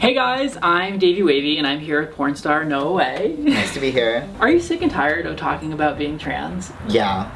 Hey guys, I'm Davey Wavy and I'm here with porn star Noah Way. Nice to be here. Are you sick and tired of talking about being trans? Yeah.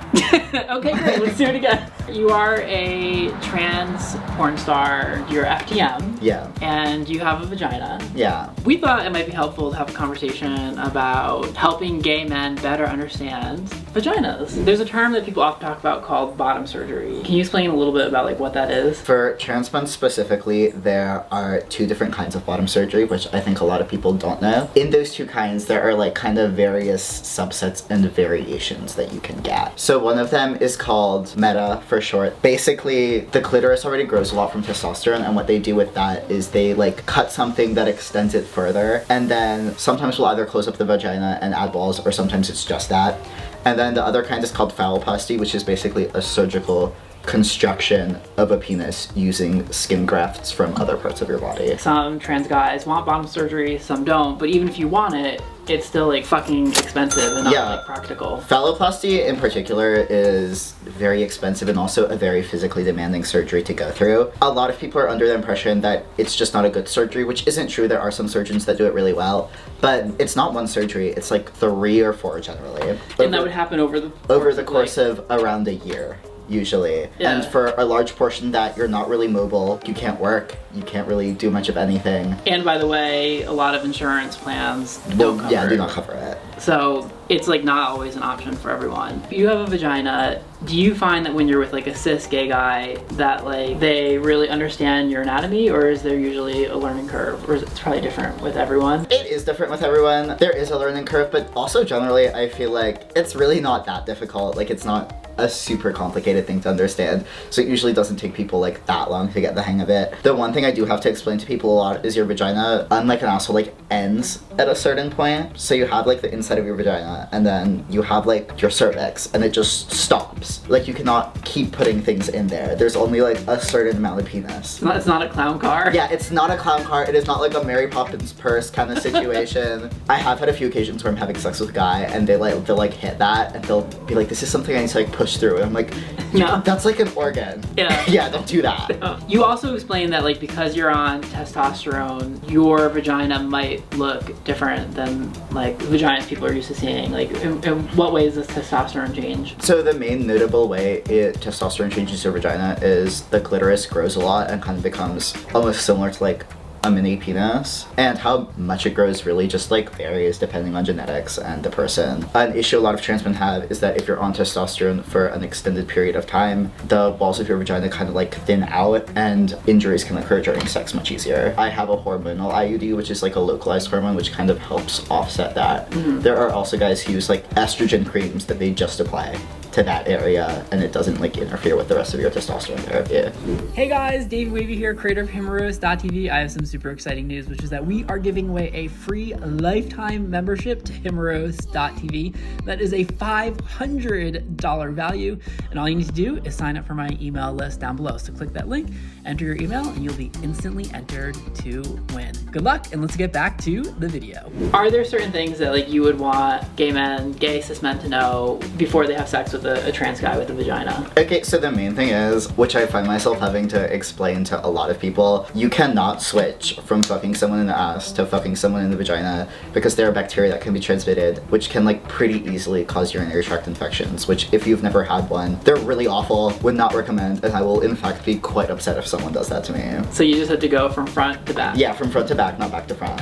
Okay, great, let's do it again. You are a trans porn star, you're FTM. Yeah. And you have a vagina. Yeah. We thought it might be helpful to have a conversation about helping gay men better understand vaginas. There's a term that people often talk about called bottom surgery. Can you explain a little bit about what that is? For trans men specifically, there are two different kinds of bottom surgery, which I think a lot of people don't know. In those two kinds, there are kind of various subsets and variations that you can get. So one of them is called meta for short. Basically, the clitoris already grows a lot from testosterone, and what they do with that is they cut something that extends it further, and then sometimes we'll either close up the vagina and add balls, or sometimes it's just that. And then the other kind is called phalloplasty, which is basically a surgical construction of a penis using skin grafts from other parts of your body. Some trans guys want bottom surgery, some don't, but even if you want it, it's still fucking expensive and not practical. Phalloplasty in particular is very expensive and also a very physically demanding surgery to go through. A lot of people are under the impression that it's just not a good surgery, which isn't true. There are some surgeons that do it really well, but it's not one surgery, it's 3 or 4 generally. And that would happen over the course of around a year. Usually. Yeah. And for a large portion that you're not really mobile, you can't work, you can't really do much of anything. And by the way, a lot of insurance plans don't cover do not cover it. So it's not always an option for everyone. If you have a vagina, do you find that when you're with a cis gay guy that they really understand your anatomy, or is there usually a learning curve, or is it probably different with everyone? It is different with everyone. There is a learning curve, but also generally I feel it's really not that difficult. It's not a super complicated thing to understand, so it usually doesn't take people that long to get the hang of it. The one thing I do have to explain to people a lot is your vagina, unlike an asshole, ends at a certain point. So you have the inside of your vagina, and then you have your cervix, and it just stops. You cannot keep putting things in there. There's only a certain amount of penis. It's not a clown car? Yeah, it's not a clown car. It is not a Mary Poppins purse kind of situation. I have had a few occasions where I'm having sex with a guy and they'll hit that and they'll be this is something I need to push through, and I'm no, that's an organ. Yeah. Yeah, don't do that. No. You also explained that because you're on testosterone, your vagina might look different than vaginas people are used to seeing. In what ways does testosterone change? So the main notable way testosterone changes your vagina is the clitoris grows a lot and kind of becomes almost similar to a mini penis, and how much it grows really just varies depending on genetics and the person. An issue a lot of trans men have is that if you're on testosterone for an extended period of time, the walls of your vagina kind of thin out, and injuries can occur during sex much easier. I have a hormonal IUD, which is a localized hormone, which kind of helps offset that. Mm-hmm. There are also guys who use estrogen creams that they just apply to that area, and it doesn't interfere with the rest of your testosterone therapy. Hey guys, Davey Wavy here, creator of Hemorrhois.tv. I have some super exciting news, which is that we are giving away a free lifetime membership to Hemorrhois.tv. That is a $500 value, and all you need to do is sign up for my email list down below. So click that link, enter your email, and you'll be instantly entered to win. Good luck, and let's get back to the video. Are there certain things that you would want gay cis men to know before they have sex with a trans guy with a vagina? Okay, so the main thing is, which I find myself having to explain to a lot of people, you cannot switch from fucking someone in the ass to fucking someone in the vagina, because there are bacteria that can be transmitted, which can pretty easily cause urinary tract infections, which if you've never had one, they're really awful, would not recommend, and I will in fact be quite upset if someone does that to me. So you just have to go from front to back? Yeah, from front to back, not back to front.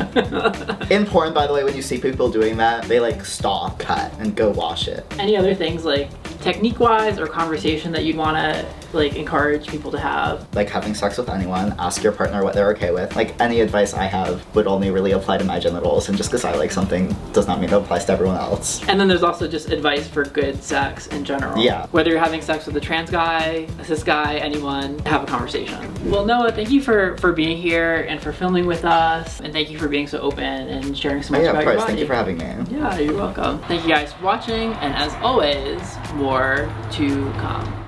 In porn, by the way, when you see people doing that, they stop, cut, and go wash it. Any other things technique-wise or conversation that you'd want to encourage people to have? Having sex with anyone, ask your partner what they're okay with. Any advice I have would only really apply to my genitals, and just because I like something does not mean it applies to everyone else. And then there's also just advice for good sex in general. Yeah. Whether you're having sex with a trans guy, a cis guy, anyone, have a conversation. Well, Noah, thank you for being here and for filming with us, and thank you for being so open and sharing so much about your body. Thank you for having me. Yeah, you're welcome. Thank you guys for watching, and as always, more to come.